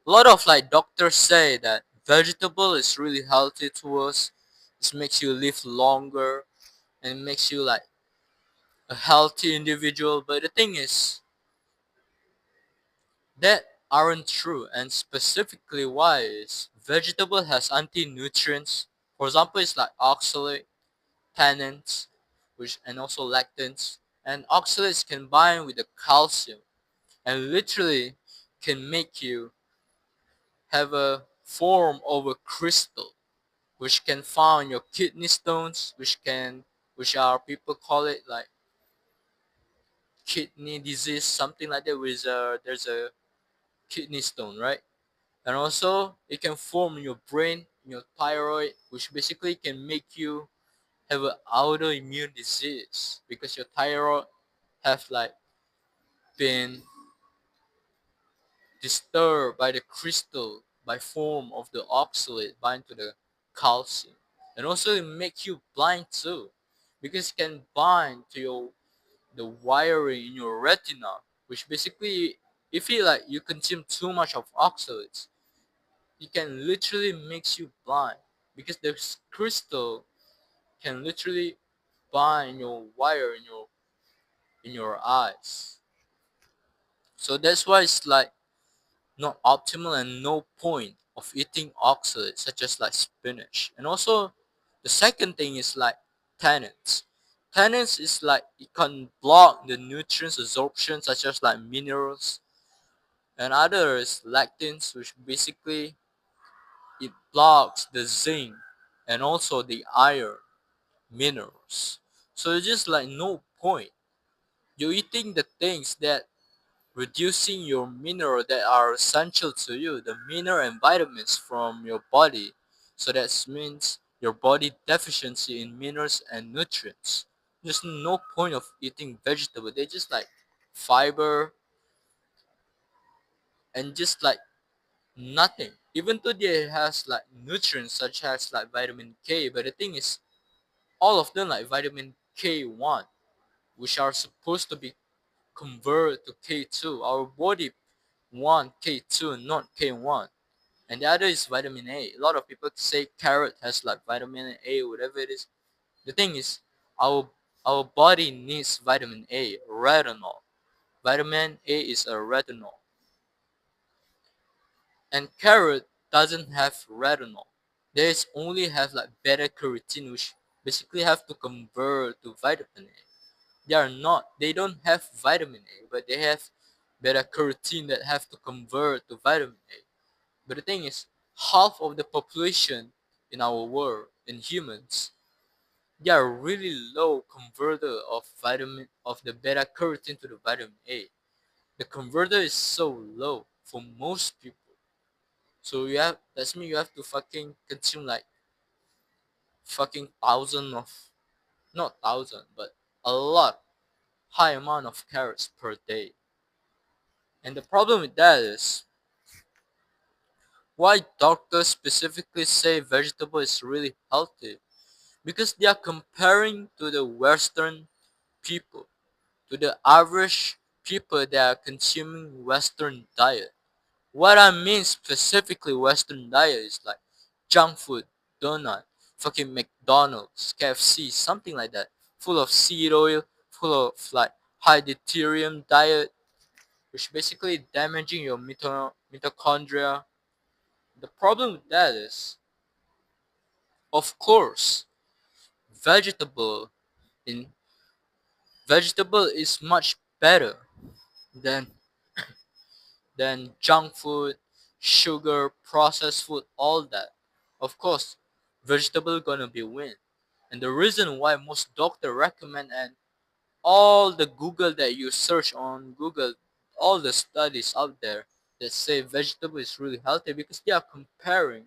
A lot of like doctors say that vegetable is really healthy to us. It makes you live longer and makes you like a healthy individual. But the thing is that aren't true, and specifically why is vegetable has anti-nutrients. For example, it's like oxalate, tannins, which and also lectins, and oxalates can bind with the calcium and literally can make you have a form of a crystal, which can found in your kidney stones, which are people call it like kidney disease, something like that. With there's a kidney stone, right? And also it can form in your brain, in your thyroid, which basically can make you have an autoimmune disease because your thyroid have like been disturbed by the crystal by form of the oxalate bind to the calcium. And also it makes you blind too because it can bind to your the wiring in your retina, which basically if you like you consume too much of oxalates, it can literally makes you blind because the crystal can literally bind your wire in your eyes. So that's why it's like not optimal and no point of eating oxalates such as like spinach. And also the second thing is like tannins. Tannins is like it can block the nutrients absorption such as like minerals, and others lectins which basically it blocks the zinc and also the iron minerals. So it's just like no point. You're eating the things that reducing your mineral that are essential to you, the mineral and vitamins from your body. So that means your body deficiency in minerals and nutrients. There's no point of eating vegetable. They just like fiber and just like nothing. Even though they has like nutrients such as like vitamin K, but the thing is all of them like vitamin K1, which are supposed to be converted to K2. Our body want K2, not K1. And the other is vitamin A. A lot of people say carrot has like vitamin A, whatever it is. The thing is, our our body needs vitamin A, retinol. Vitamin A is a retinol, and carrot doesn't have retinol. They only have like beta carotene, which basically have to convert to vitamin A. They are not. They don't have vitamin A, but they have beta carotene that have to convert to vitamin A. But the thing is, half of the population in our world, in humans, they are really low converter of vitamin of the beta carotene to the vitamin A. The converter is so low for most people. So you have that's mean you have to fucking consume like fucking thousand of not thousand but a lot high amount of carrots per day. And the problem with that is why doctors specifically say vegetable is really healthy because they are comparing to the western people, to the average people that are consuming western diet. What I mean specifically western diet is like junk food, donut, fucking McDonald's, KFC, something like that, full of seed oil, full of like high deuterium diet, which basically damaging your mitochondria. The problem with that is, of course, vegetable in vegetable is much better than junk food, sugar, processed food, all that. Of course, vegetable gonna be win. And the reason why most doctor recommend and all the Google that you search on Google, all the studies out there that say vegetable is really healthy because they are comparing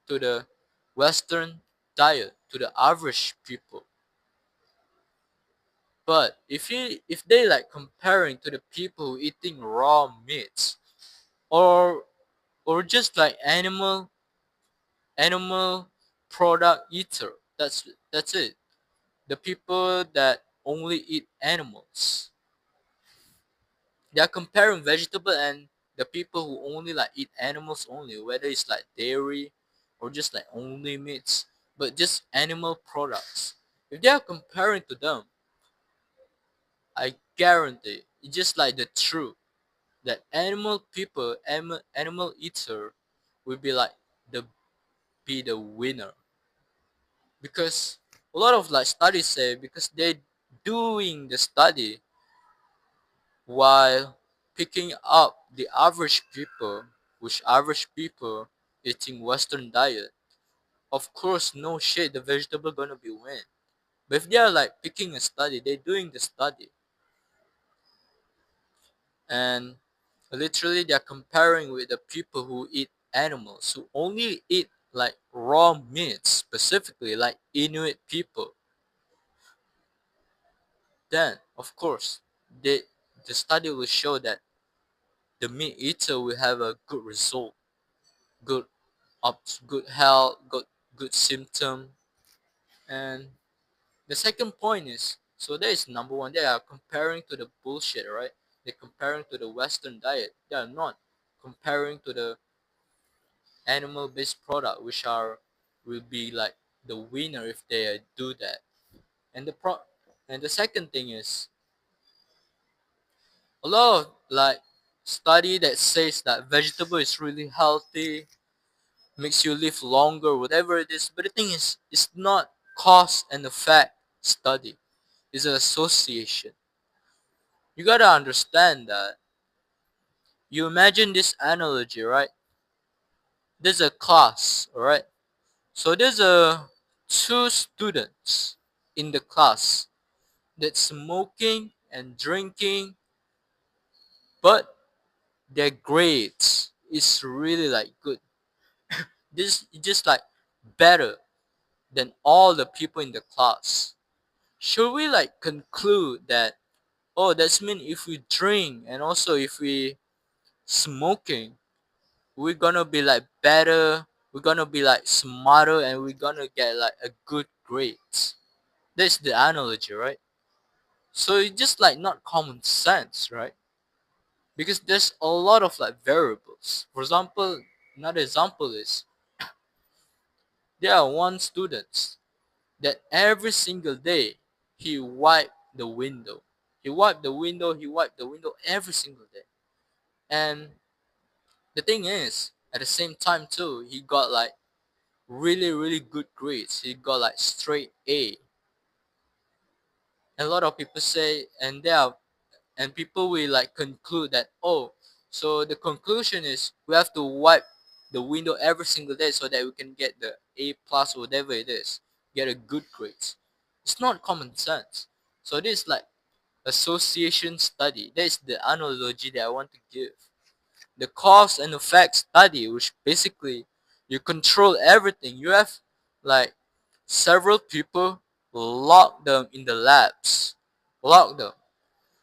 to the Western diet, to the average people. But if they like comparing to the people eating raw meats or just like animal product eater, that's it. The people that only eat animals, they are comparing vegetable and the people who only like eat animals only, whether it's like dairy or just like only meats, but just animal products. If they are comparing to them, I guarantee it's just like the truth that animal people, animal eater, will be like the be the winner, because a lot of like studies say because they're doing the study while picking up the average people, which average people eating Western diet. Of course, no shit, the vegetable gonna be win. But if they are like picking a study, they're doing the study, and literally they're comparing with the people who eat animals, who only eat like raw meat, specifically like Inuit people. Then, of course, the study will show that the meat eater will have a good result, good good health, good symptom. And the second point is, so that is number one. They are comparing to the bullshit, right? They're comparing to the Western diet. They are not comparing to the animal-based product, which are will be like the winner if they do that. And the second thing is a lot of like study that says that vegetable is really healthy, makes you live longer, whatever it is. But the thing is, it's not cause and effect study. It's an association. You gotta understand that. You imagine this analogy, right? There's a class, alright? So there's a two students in the class that's smoking and drinking, but their grades is really like good. This is just like better than all the people in the class. Should we like conclude that, oh, that's mean if we drink and also if we smoking, we're gonna be like better, we're gonna be like smarter, and we're gonna get like a good grades? That's the analogy, right? So it's just like not common sense, right? Because there's a lot of like variables. For example, another example is there are one student that every single day he wiped the window. He wiped the window every single day. And the thing is, at the same time too, he got like really, really good grades. He got like straight A. And a lot of people say, and people will like conclude that, oh, so the conclusion is we have to wipe the window every single day so that we can get the A plus or whatever it is, get a good grades. It's not common sense. So this is like association study. That is the analogy that I want to give. The cause and effect study, which basically you control everything. You have like several people, lock them in the labs, lock them,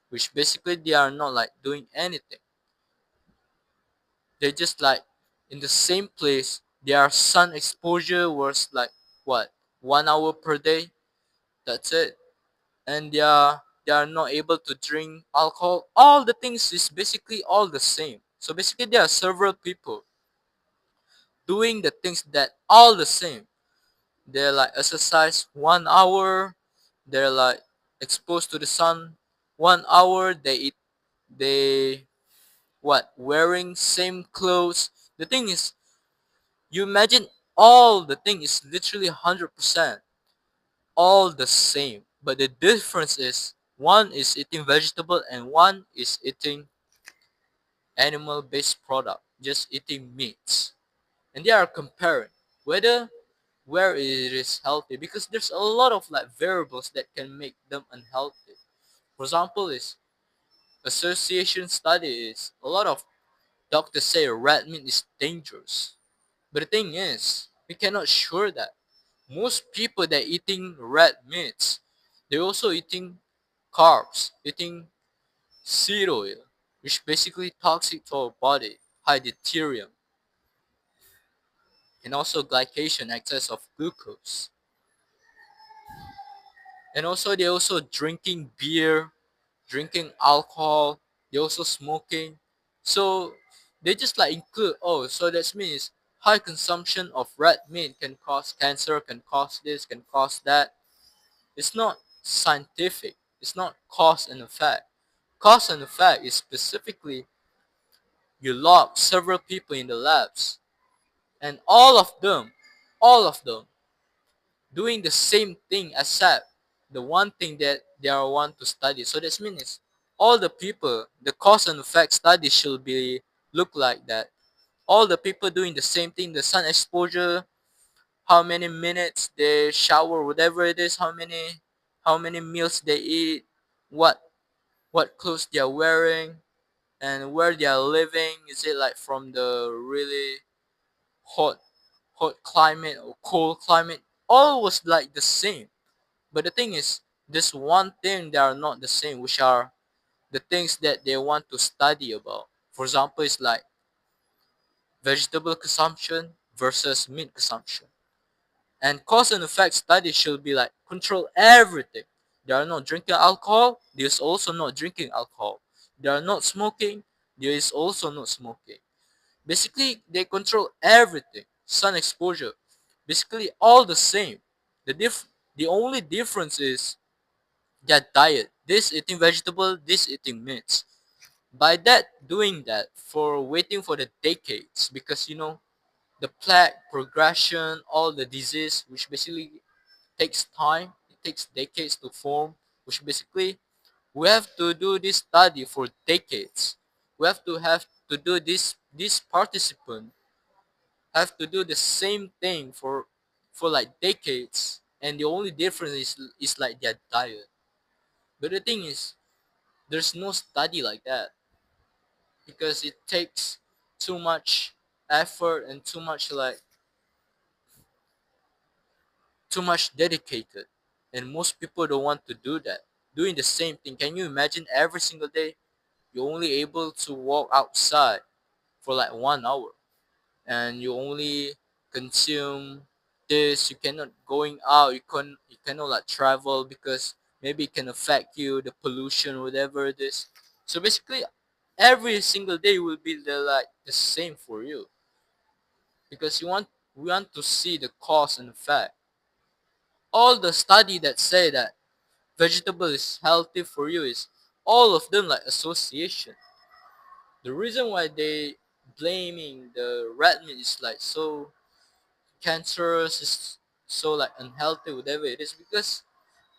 which basically they are not like doing anything. They're just like in the same place. Their sun exposure was like what, 1 hour per day. That's it. And they are not able to drink alcohol. All the things is basically all the same. So basically there are several people doing the things that all the same. They're like exercise 1 hour. They're like exposed to the sun 1 hour. They eat. They what, wearing same clothes. The thing is, you imagine all the thing is literally 100% all the same. But the difference is one is eating vegetable and one is eating animal based product, just eating meats. And they are comparing whether where it is healthy, because there's a lot of like variables that can make them unhealthy. For example, is association study is a lot of doctors say red meat is dangerous. But the thing is, we cannot sure that. Most people that eating red meats, they're also eating carbs, eating seed oil, which basically toxic to our body, high deuterium, and also glycation, excess of glucose. And also they also drinking beer, drinking alcohol, they also smoking. So They just like include, oh, so that means high consumption of red meat can cause cancer, can cause this, can cause that. It's not scientific. It's not cause and effect. Cause and effect is specifically you lock several people in the labs, and all of them doing the same thing except the one thing that they are want to study. So that means all the people, the cause and effect study should be look like that. All the people doing the same thing, the sun exposure, how many minutes they shower, whatever it is, how many meals they eat, what what clothes they are wearing, and where they are living. Is it like from the really hot hot climate or cold climate? All was like the same. But the thing is, this one thing they are not the same, which are the things that they want to study about. For example, it's like vegetable consumption versus meat consumption. And cause and effect study should be like control everything. They are not drinking alcohol, there is also not drinking alcohol. They are not smoking, there is also not smoking. Basically, they control everything. Sun exposure, basically all the same. The only difference is their diet. This eating vegetable, this eating meats. By that doing that for waiting for the decades, because the plaque progression, all the disease, which basically takes time, it takes decades to form, which basically we have to do this study for decades. We have to do this participant have to do the same thing for like decades, and the only difference is like their diet. But the thing is, there's no study like that because it takes too much effort and too much dedicated, and most people don't want to do that. Doing the same thing, can you imagine every single day you're only able to walk outside for like 1 hour, and you only consume this, you cannot going out, you cannot like travel because maybe it can affect you, the pollution, whatever it is. So basically every single day will be the same for you, because we want to see the cause and effect. All the study that say that vegetable is healthy for you is all of them like association. The reason why they blaming the red meat is like so cancerous, is so like unhealthy, whatever it is, because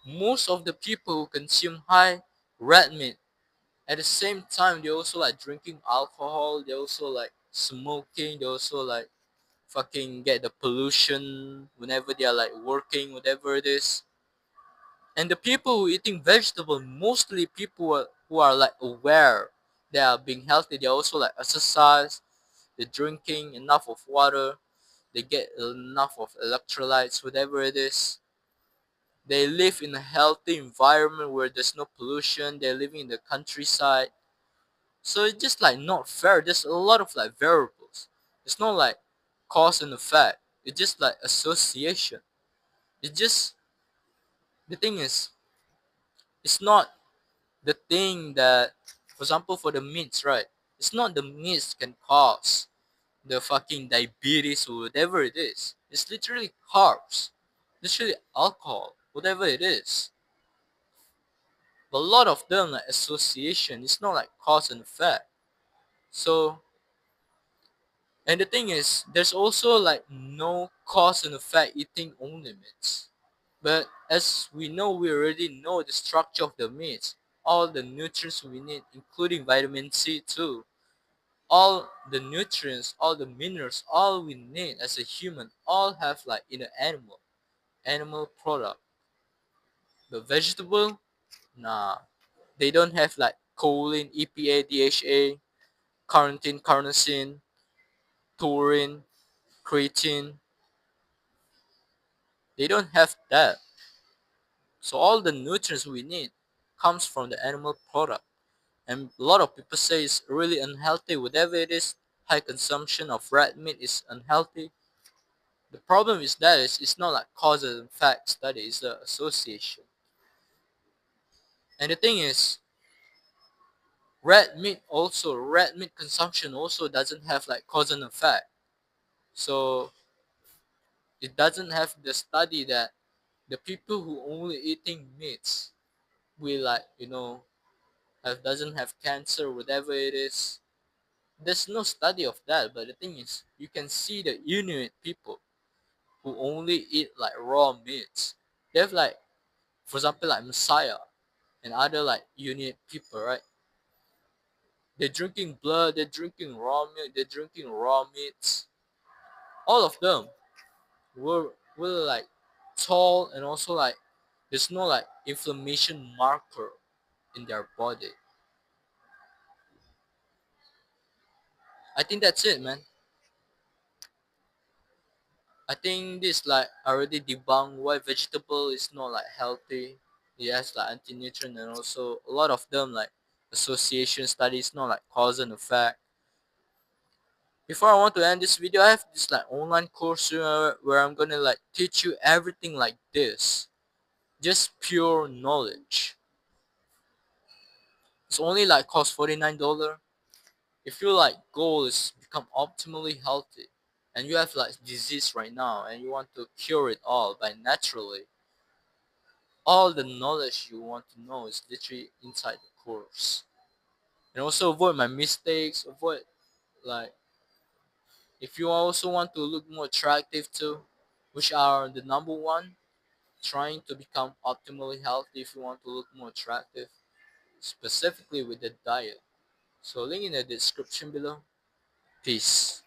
most of the people who consume high red meat at the same time they also like drinking alcohol, they also like smoking, they also like fucking get the pollution whenever they are like working, whatever it is. And the people who eating vegetable, mostly people who are like aware they are being healthy, they also like exercise, they're drinking enough of water, they get enough of electrolytes, whatever it is. They live in a healthy environment where there's no pollution. They're living in the countryside. So it's just like not fair. There's a lot of like variables. It's not like cause and effect. It's just like association. It's just the thing is, it's not the thing that, for example, for the meats, right? It's not the meats can cause the fucking diabetes or whatever it is. It's literally carbs, literally alcohol, whatever it is. But a lot of them like association. It's not like cause and effect. So, and the thing is, there's also like no cause and effect eating only meats. But as we already know the structure of the meats, all the nutrients we need, including vitamin C too, all the nutrients, all the minerals, all we need as a human, all have like in an animal product. But vegetable, nah, they don't have like choline, EPA, DHA, carnitine, carnosine, taurine, creatine. They don't have that. So all the nutrients we need comes from the animal product. And a lot of people say it's really unhealthy. Whatever it is, high consumption of red meat is unhealthy. The problem is that it's not like cause and effect study, it's the association. And the thing is, red meat consumption also doesn't have like cause and effect. So it doesn't have the study that the people who only eating meats will like doesn't have cancer, whatever it is. There's no study of that, but the thing is, you can see the Inuit people who only eat like raw meats. They have like, for example, like Messiah and other like Inuit people, right? They're drinking blood, they're drinking raw milk, they're drinking raw meats. All of them were like tall, and also like there's no like inflammation marker in their body. I think that's it, man. I think this like already debunked why vegetable is not like healthy. It has like anti-nutrient, and also a lot of them like association studies, not like cause and effect. Before I want to end this video, I have this like online course where I'm gonna like teach you everything like this. Just pure knowledge. It's only like cost $49. If your like goal is become optimally healthy and you have like disease right now and you want to cure it all by naturally, all the knowledge you want to know is literally inside the course. And also avoid my mistakes, avoid like if you also want to look more attractive too, which are the number one, trying to become optimally healthy if you want to look more attractive, specifically with the diet. So link in the description below. Peace.